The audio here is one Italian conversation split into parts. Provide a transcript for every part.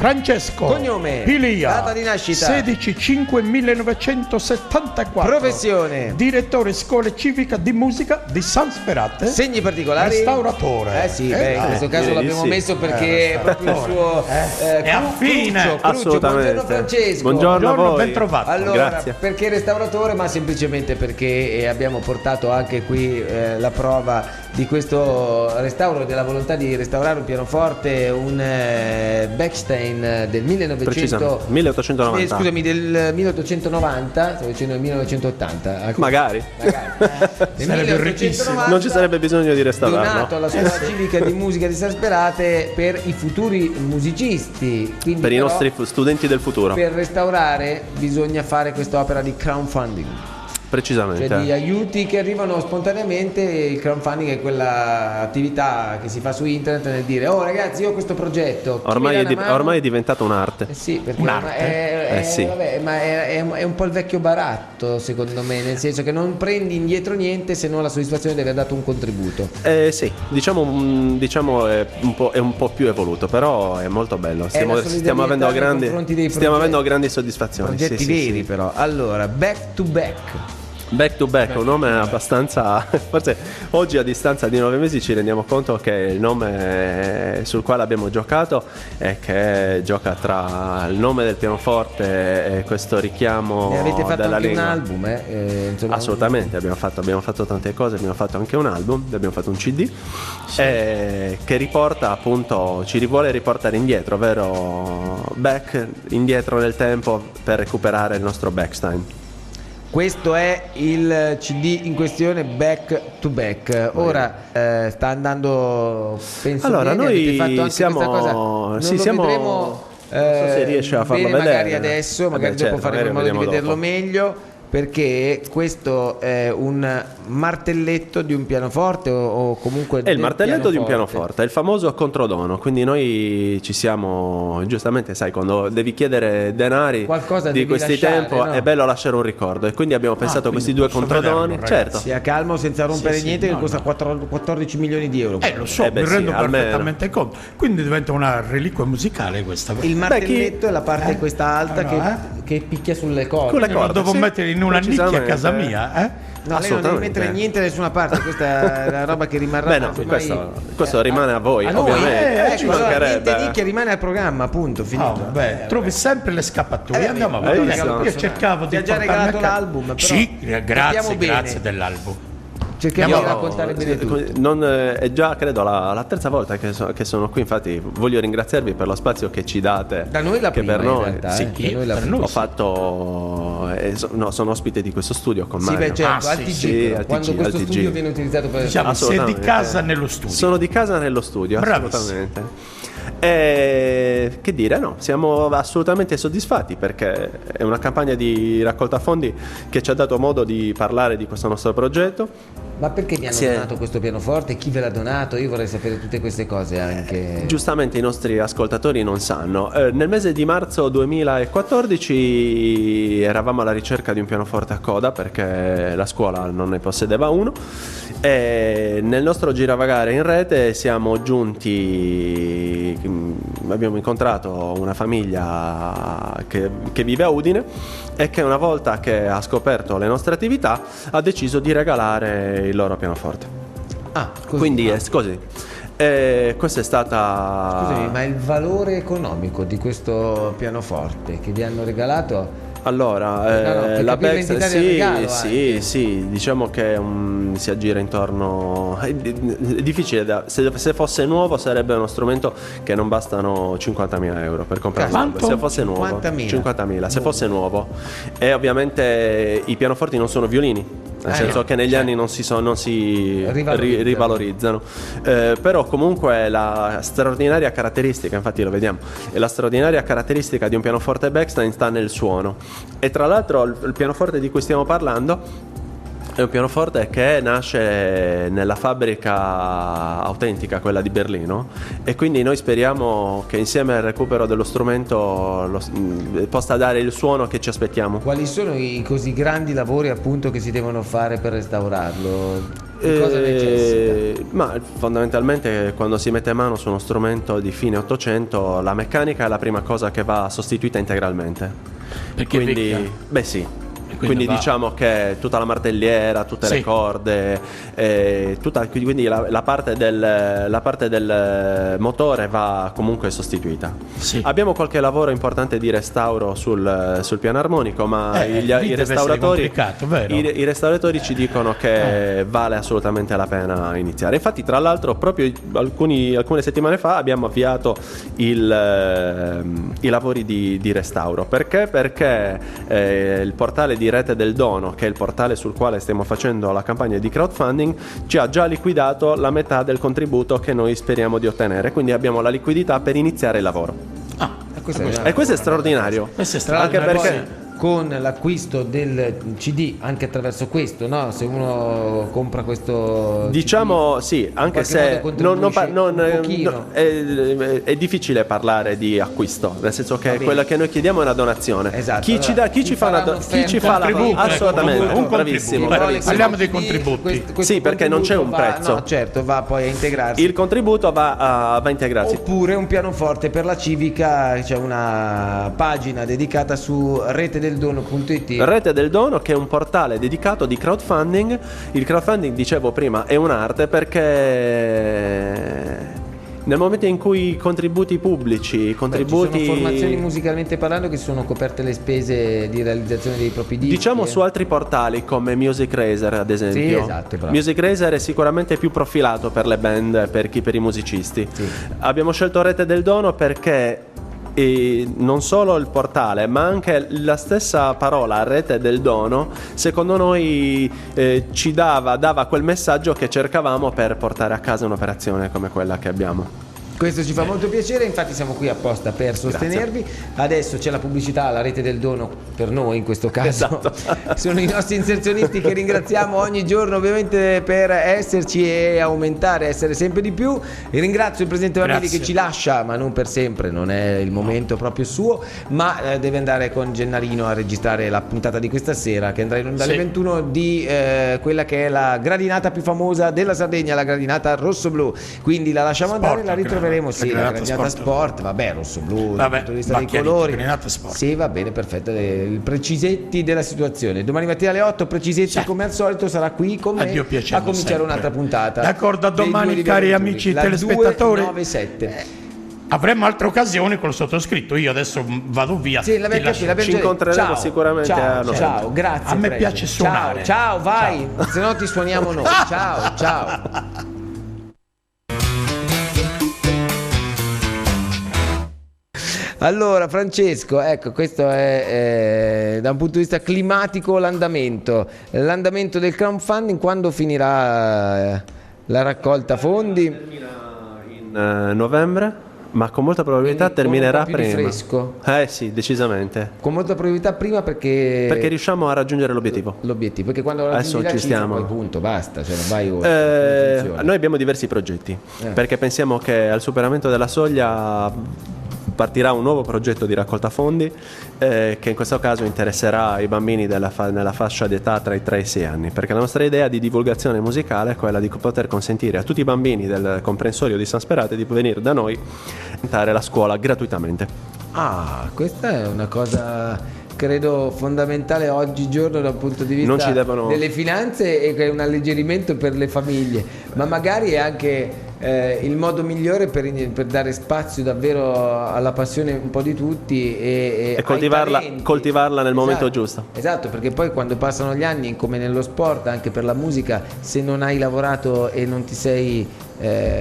Francesco. Cognome. Pilia. Data di nascita. 16/5/1974. Professione. Direttore Scuola Civica di Musica di San Sperate. Segni particolari. Restauratore. Sì, in questo caso l'abbiamo messo perché è proprio il suo è affine. Assolutamente. Buongiorno Francesco. Buongiorno a voi. Ben trovato. Allora, Grazie. perché restauratore? Ma semplicemente perché abbiamo portato anche qui la prova di questo restauro, della volontà di restaurare un pianoforte, un Bechstein del 1890. scusami, del 1890, stavo dicendo del 1980. Magari. Del Sarebbe 1890, Non ci sarebbe bisogno di restaurarlo. donato alla scuola civica di musica di San Sperate per i futuri musicisti. Quindi Per i però, nostri studenti del futuro. per restaurare bisogna fare quest'opera di crowdfunding. Precisamente. Cioè di aiuti che arrivano spontaneamente. Il crowdfunding è quella attività che si fa su internet nel dire: oh ragazzi, io ho questo progetto. Ormai è diventata un'arte. Sì, perché Un'arte? Sì. vabbè, ma è un po' il vecchio baratto, secondo me, nel senso che non prendi indietro niente se non la soddisfazione di aver dato un contributo. Sì, diciamo è un po' più evoluto, però è molto bello. Stiamo avendo nei confronti dei grandi soddisfazioni. Progetti Sì, veri, sì. però. Allora, back to back. Back to back, un nome abbastanza. Forse oggi a distanza di 9 mesi ci rendiamo conto che il nome sul quale abbiamo giocato è che gioca tra il nome del pianoforte e questo richiamo Ne avete fatto della anche lingua. un album, insomma, Assolutamente, abbiamo fatto tante cose, abbiamo fatto anche un album, abbiamo fatto un CD che riporta appunto, ci vuole riportare indietro, ovvero indietro nel tempo per recuperare il nostro Bechstein. Questo è il CD in questione, back to back. Ora sta andando, penso Allora, bene, noi avete fatto anche siamo- questa cosa. Non sì, lo siamo- vedremo non so se riesce a farlo bene, vedere. magari adesso, magari Certo, dopo faremo in modo di vediamo vederlo dopo. meglio, perché questo è un martelletto di un pianoforte o comunque È il del martelletto di un pianoforte, è il famoso controdono, quindi noi ci siamo, giustamente sai, quando devi chiedere denari Qualcosa di devi questi lasciare, tempi no? è bello lasciare un ricordo e quindi abbiamo pensato a questi quindi due posso controdoni, vederlo, certo. ragazzi. Sia calmo senza rompere Sì, niente, no, che costa no. 14 milioni di euro. Lo so, beh, mi sì, rendo almeno. perfettamente conto. Quindi diventa una reliquia musicale questa. Il martelletto è la parte questa alta che picchia sulle corde. Con le Io lo corde, devo sì, mettere in una nicchia a precisamente. casa mia, No, lei non deve Assolutamente. mettere niente da nessuna parte, questa è la roba che rimarrà. Beh no, ormai- questo rimane a voi, a noi, ovviamente. Ci ecco, allora, mancherebbe. niente nicchia, rimane al programma, appunto, finito. trovi sempre le scappatoie. Andiamo hai avanti. visto? Io cercavo Ti di ha già portarmi regalato a casa. l'album, però Sì, grazie, sappiamo bene. grazie dell'album. Cerchiamo di Io- raccontare bene tutto. è già credo la terza volta che sono qui, infatti voglio ringraziarvi per lo spazio che ci date. Da noi la che prima, per in noi, realtà, sì, Da noi la per prima. noi. ho fatto sono ospite di questo studio con Sì, Mario. beh, certo, Ah, al sì, TG, sì, però, al quando TG, questo al TG. studio viene utilizzato per Diciamo, sei di Assolutamente. casa nello studio. Sono di casa nello studio, Bravissimo. assolutamente. E che dire, no, siamo assolutamente soddisfatti perché è una campagna di raccolta fondi che ci ha dato modo di parlare di questo nostro progetto. Ma perché vi hanno Sì. donato questo pianoforte? Chi ve l'ha donato? Io vorrei sapere tutte queste cose anche. Giustamente i nostri ascoltatori non sanno. Nel mese di marzo 2014 eravamo alla ricerca di un pianoforte a coda perché la scuola non ne possedeva uno e nel nostro giravagare in rete siamo giunti, abbiamo incontrato una famiglia che vive a Udine e che una volta che ha scoperto le nostre attività ha deciso di regalare il loro pianoforte. Così. Quindi è così. Questa è stata. Scusami, ma il valore economico di questo pianoforte che vi hanno regalato? Allora, per la capire Bechstein, l'entità del regalo anche. sì, diciamo che si aggira intorno. È difficile, se fosse nuovo sarebbe uno strumento che non bastano 50.000 euro per comprarlo. Quanto? Se fosse nuovo, 50.000. se fosse nuovo. E ovviamente i pianoforti non sono violini. Nel senso no, che negli anni non si rivalorizzano. Però comunque la straordinaria caratteristica, infatti lo vediamo, e la straordinaria caratteristica di un pianoforte Bechstein sta nel suono. E tra l'altro il pianoforte di cui stiamo parlando è un pianoforte che nasce nella fabbrica autentica, quella di Berlino, e quindi noi speriamo che insieme al recupero dello strumento possa dare il suono che ci aspettiamo. Quali sono i così grandi lavori appunto che si devono fare per restaurarlo? Cosa necessita? Ma fondamentalmente quando si mette mano su uno strumento di fine 800 la meccanica è la prima cosa che va sostituita integralmente. Perché è Quindi, vecchia? beh sì. quindi va- diciamo che tutta la martelliera, tutte Sì. le corde, quindi la parte del motore va comunque sostituita. Sì. Abbiamo qualche lavoro importante di restauro sul piano armonico, ma Lì i deve essere restauratori, complicato, vero? i restauratori ci dicono che vale assolutamente la pena iniziare. Infatti, tra l'altro, proprio alcune settimane fa abbiamo avviato i lavori di restauro. Perché? Perché il portale di Rete del Dono, che è il portale sul quale stiamo facendo la campagna di crowdfunding, ci ha già liquidato la metà del contributo che noi speriamo di ottenere, quindi abbiamo la liquidità per iniziare il lavoro. E questo è straordinario. Questo è Tra l'altro, Anche perché- poi, con l'acquisto del CD, anche attraverso questo, no? Se uno compra questo Diciamo sì, anche qualche se modo contribuisce un pochino. è difficile parlare di acquisto, nel senso che bene. quello che noi chiediamo è una donazione. Esatto, Chi ci allora, dà, chi chi ci fa farà una chi ci fa la contributo, assolutamente, un bravissimo. contributo. Vuole Parliamo questo dei CD, contributi. questo Sì, perché non c'è un contributo prezzo. no, certo, va poi a integrarsi. Il contributo va a integrarsi. Oppure un pianoforte per la civica, c'è una pagina dedicata su retedeldono.it. Rete del Dono, che è un portale dedicato di crowdfunding. Il crowdfunding, dicevo prima, è un'arte perché nel momento in cui i contributi pubblici, Ci sono formazioni formazioni musicalmente parlando che sono coperte le spese di realizzazione dei propri dischi. diciamo su altri portali come Music Razer ad esempio. Sì, esatto, bravo. Music Razer è sicuramente più profilato per le band, per i musicisti. Sì. Abbiamo scelto Rete del Dono perché non solo il portale ma anche la stessa parola Rete del Dono secondo noi ci dava quel messaggio che cercavamo per portare a casa un'operazione come quella che abbiamo. Questo ci fa molto piacere, infatti siamo qui apposta per sostenervi. Adesso c'è la pubblicità alla Rete del Dono per noi in questo caso. Esatto. Sono i nostri inserzionisti che ringraziamo ogni giorno ovviamente per esserci e aumentare, essere sempre di più. E ringrazio il presidente Mameli Grazie. che ci lascia, ma non per sempre, non è il momento proprio suo, ma deve andare con Gennarino a registrare la puntata di questa sera che andrà in onda alle Sì. 21 di quella che è la gradinata più famosa della Sardegna, la gradinata rosso-blu. Quindi la lasciamo Sport, andare, la ritroveremo. la Sì, la gradinata gradinata sport. sport, vabbè, rosso-blu dal Vabbè, punto di vista va dei chiarito, colori. gradinata sport. Sì, va bene, perfetto. I precisetti della situazione. Domani mattina alle 8, precisetti Sì. come al solito, sarà qui con me Dio piacendo a cominciare sempre. un'altra puntata. D'accordo, a dei domani, due di cari Via amici la telespettatori. 297. Avremo altre occasioni col sottoscritto. Io adesso vado via. Sì, l'abbiamo Ti lascio- capito, Ci incontreremo ciao, sicuramente a ciao, novembre. ciao, grazie. A me Prego. piace suonare. Ciao, vai, se no ti suoniamo noi. Ciao, ciao. Allora Francesco, ecco, questo è da un punto di vista climatico l'andamento del crowdfunding. Quando finirà la raccolta fondi? Termina in novembre, ma con molta probabilità Quindi con terminerà un po' più di prima. fresco. Sì, decisamente. Con molta probabilità prima perché Riusciamo a raggiungere l'obiettivo. perché quando Adesso raggiungi la ci cifra, stiamo. poi punto, basta, cioè non vai oltre. Non funziona. Noi abbiamo diversi progetti perché pensiamo che al superamento della soglia partirà un nuovo progetto di raccolta fondi che in questo caso interesserà i bambini nella fascia d'età tra i 3 e i 6 anni, perché la nostra idea di divulgazione musicale è quella di poter consentire a tutti i bambini del comprensorio di San Sperate di venire da noi a entrare la scuola gratuitamente. Ah, questa è una cosa credo fondamentale oggigiorno dal punto di Non vista ci devono- delle finanze e che è un alleggerimento per le famiglie, ma magari è anche il modo migliore per dare spazio davvero alla passione un po' di tutti e ai talenti. coltivarla nel momento Esatto, giusto. Esatto, perché poi quando passano gli anni, come nello sport, anche per la musica, se non hai lavorato e non ti sei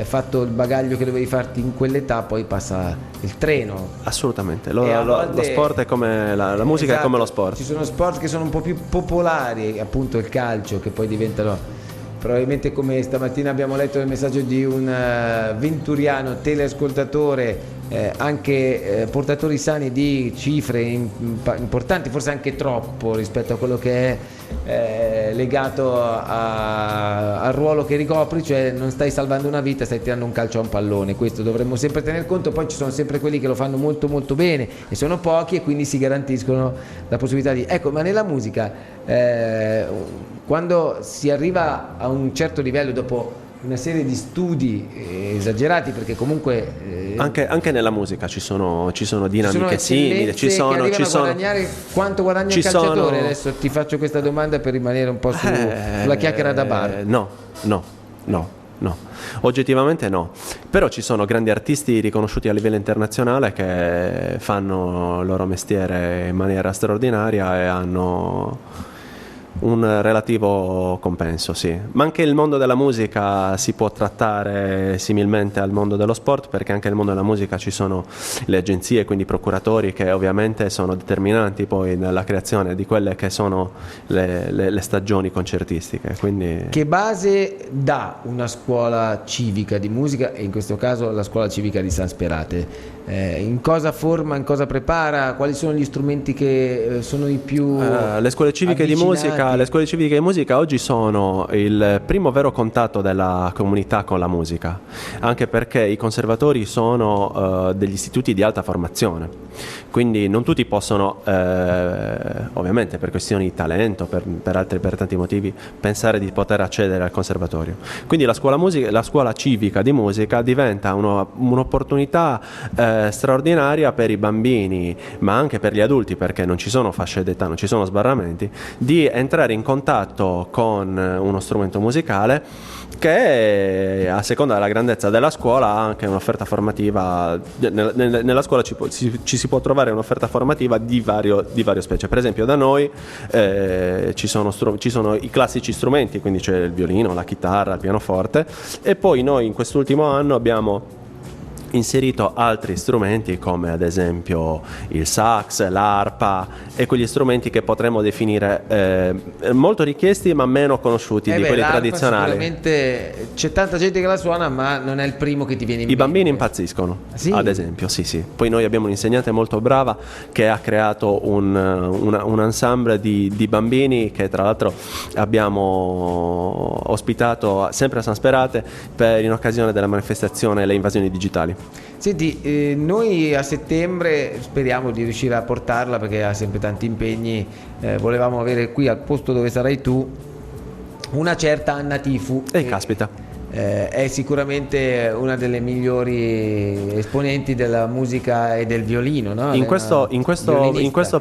fatto il bagaglio che dovevi farti in quell'età, poi passa il treno. Assolutamente, E a lo volte- sport è come la musica, Esatto, è come lo sport. Ci sono sport che sono un po' più popolari, appunto il calcio, che poi diventano probabilmente, come stamattina abbiamo letto nel messaggio di un venturiano teleascoltatore, anche portatori sani di cifre importanti, forse anche troppo rispetto a quello che è legato al ruolo che ricopri, cioè non stai salvando una vita, stai tirando un calcio a un pallone. Questo dovremmo sempre tener conto. Poi ci sono sempre quelli che lo fanno molto molto bene e sono pochi, e quindi si garantiscono la possibilità di... Ecco, ma nella musica quando si arriva a un certo livello dopo una serie di studi esagerati, perché comunque anche nella musica ci sono dinamiche simili, ci sono a guadagnare quanto guadagna il calciatore. Adesso ti faccio questa domanda per rimanere un po' sulla chiacchiera da bar. No, oggettivamente no, però ci sono grandi artisti riconosciuti a livello internazionale che fanno il loro mestiere in maniera straordinaria e hanno un relativo compenso, sì. Ma anche il mondo della musica si può trattare similmente al mondo dello sport, perché anche nel mondo della musica ci sono le agenzie, quindi i procuratori, che ovviamente sono determinanti poi nella creazione di quelle che sono le stagioni concertistiche. Quindi... Che base dà una scuola civica di musica, e in questo caso la scuola civica di San Sperate? In cosa forma, in cosa prepara, quali sono gli strumenti che sono i più le scuole civiche di musica? Le scuole civiche di musica oggi sono il primo vero contatto della comunità con la musica, anche perché i conservatori sono degli istituti di alta formazione, quindi non tutti possono, ovviamente per questioni di talento, per tanti motivi, pensare di poter accedere al conservatorio. Quindi la scuola civica di musica diventa un'opportunità straordinaria per i bambini, ma anche per gli adulti, perché non ci sono fasce d'età, non ci sono sbarramenti, di entrare in contatto con uno strumento musicale che, a seconda della grandezza della scuola, ha anche un'offerta formativa. Nella scuola ci si può trovare un'offerta formativa di vario specie. Per esempio da noi ci sono i classici strumenti, quindi c'è il violino, la chitarra, il pianoforte, e poi noi in quest'ultimo anno abbiamo inserito altri strumenti come ad esempio il sax, l'arpa e quegli strumenti che potremmo definire molto richiesti ma meno conosciuti di quelli tradizionali. Sicuramente c'è tanta gente che la suona, ma non è il primo che ti viene in mente. I bambini impazziscono, sì? Ad esempio, sì. Poi noi abbiamo un'insegnante molto brava che ha creato un ensemble di bambini che tra l'altro abbiamo ospitato sempre a San Sperate in occasione della manifestazione Le Invasioni Digitali. Senti, noi a settembre speriamo di riuscire a portarla, perché ha sempre tanti impegni. Volevamo avere qui al posto dove sarai tu una certa Anna Tifu. Caspita. È sicuramente una delle migliori esponenti della musica e del violino, no? In questo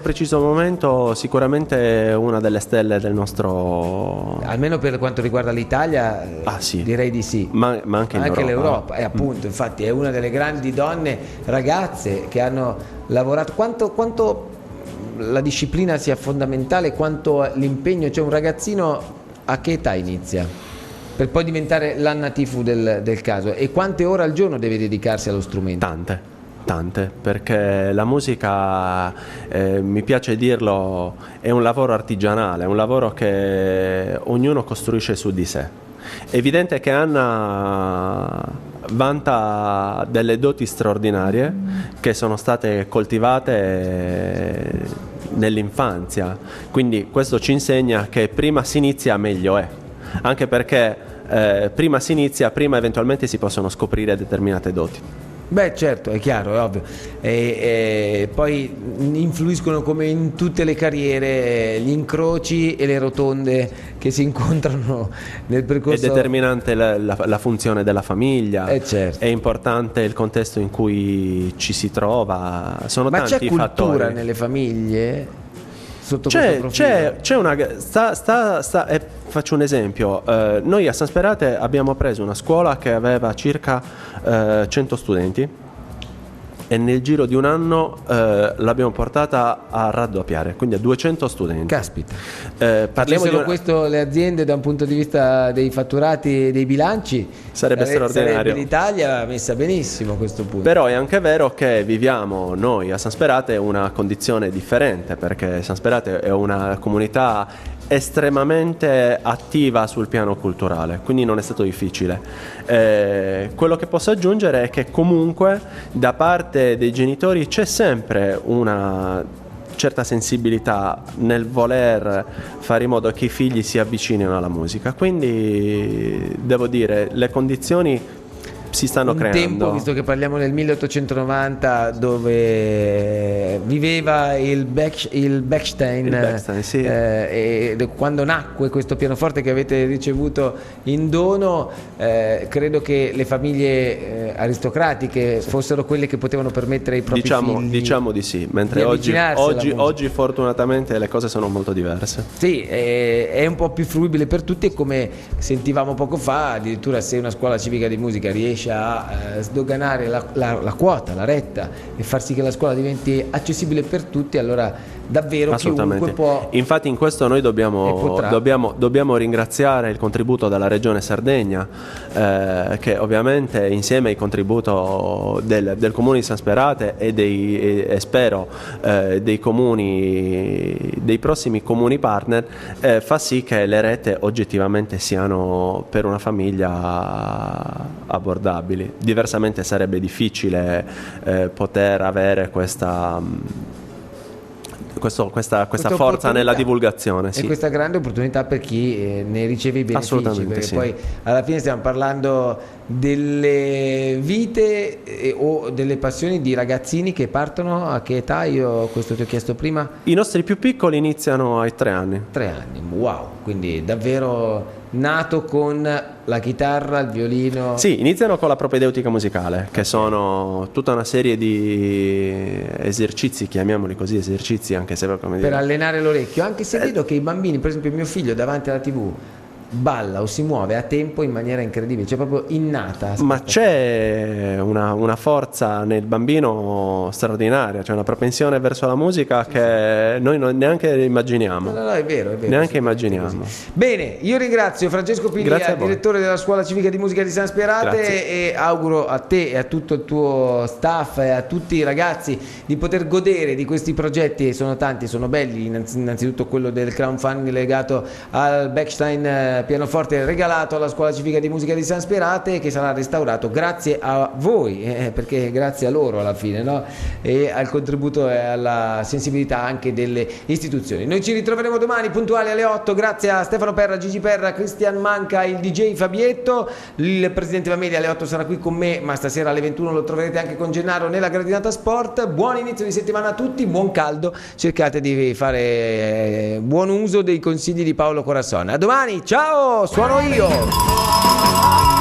preciso momento sicuramente una delle stelle del nostro... Almeno per quanto riguarda l'Italia, sì. Direi di sì. Ma anche l'Europa. E appunto, infatti è una delle grandi donne, ragazze che hanno lavorato. Quanto la disciplina sia fondamentale, quanto l'impegno. Cioè, un ragazzino a che età inizia per poi diventare l'Anna Tifu del caso, e quante ore al giorno deve dedicarsi allo strumento? Tante, perché la musica, mi piace dirlo, è un lavoro artigianale, è un lavoro che ognuno costruisce su di sé. È evidente che Anna vanta delle doti straordinarie che sono state coltivate nell'infanzia, quindi questo ci insegna che prima si inizia meglio è, anche perché prima si inizia, prima eventualmente si possono scoprire determinate doti. Beh, certo, è chiaro, è ovvio. E poi influiscono, come in tutte le carriere, gli incroci e le rotonde che si incontrano nel percorso. È determinante la funzione della famiglia, certo. È importante il contesto in cui ci si trova, sono Ma tanti c'è cultura fattori nelle famiglie? C'è una faccio un esempio. Noi a San Sperate abbiamo preso una scuola che aveva circa 100 studenti e nel giro di un anno l'abbiamo portata a raddoppiare, quindi a 200 studenti. Caspita. Parliamo questo le aziende da un punto di vista dei fatturati e dei bilanci, sarebbe straordinario. Sarebbe l'Italia messa benissimo a questo punto. Però è anche vero che viviamo noi a San Sperate una condizione differente, perché San Sperate è una comunità estremamente attiva sul piano culturale, quindi non è stato difficile. Quello che posso aggiungere è che comunque da parte dei genitori c'è sempre una certa sensibilità nel voler fare in modo che i figli si avvicinino alla musica, quindi devo dire le condizioni si stanno un creando. tempo, visto che parliamo del 1890, dove viveva il Bechstein, Il Bechstein, sì. e quando nacque questo pianoforte che avete ricevuto in dono, credo che le famiglie aristocratiche fossero quelle che potevano permettere ai propri figli Diciamo di sì, mentre di avvicinarsi alla musica. oggi fortunatamente le cose sono molto diverse. Sì, è un po' più fruibile per tutti, e come sentivamo poco fa, addirittura se una scuola civica di musica riesce a sdoganare la quota, la retta, e far sì che la scuola diventi accessibile per tutti, allora davvero chiunque può. Infatti in questo noi potrà. dobbiamo ringraziare il contributo della Regione Sardegna, che ovviamente insieme al contributo del Comune di San Sperate e spero dei prossimi comuni partner, fa sì che le rette oggettivamente siano per una famiglia abbordabili. Diversamente sarebbe difficile poter avere questa forza nella divulgazione, sì. E questa grande opportunità per chi ne riceve i benefici, perché sì. poi alla fine stiamo parlando delle vite o delle passioni di ragazzini che partono a che età? Io questo ti ho chiesto prima. I nostri più piccoli iniziano ai 3 anni. 3 anni, wow, quindi davvero nato con la chitarra, il violino. Sì, iniziano con la propedeutica musicale, che sono tutta una serie di esercizi, chiamiamoli così, esercizi, anche se come per dire, allenare l'orecchio, anche se vedo che i bambini, per esempio mio figlio davanti alla TV balla o si muove a tempo in maniera incredibile, cioè proprio innata. ma c'è una forza nel bambino straordinaria, c'è una propensione verso la musica che noi neanche immaginiamo. No, è vero. Neanche immaginiamo. Bene, io ringrazio Francesco Piglia, direttore della Scuola Civica di Musica di San Sperate. Grazie. E auguro a te e a tutto il tuo staff e a tutti i ragazzi di poter godere di questi progetti, sono tanti, sono belli, innanzitutto quello del crowdfunding legato al Bechstein pianoforte regalato alla Scuola Civica di Musica di San Sperate, che sarà restaurato grazie a voi, perché grazie a loro alla fine, no? E al contributo e alla sensibilità anche delle istituzioni. Noi ci ritroveremo domani puntuali alle 8, grazie a Stefano Perra, Gigi Perra, Cristian Manca, il DJ Fabietto. Il presidente Vamelia alle 8 sarà qui con me, ma stasera alle 21 lo troverete anche con Gennaro nella Gradinata Sport. Buon inizio di settimana a tutti, buon caldo, cercate di fare buon uso dei consigli di Paolo Corassone. A domani, ciao, suono io!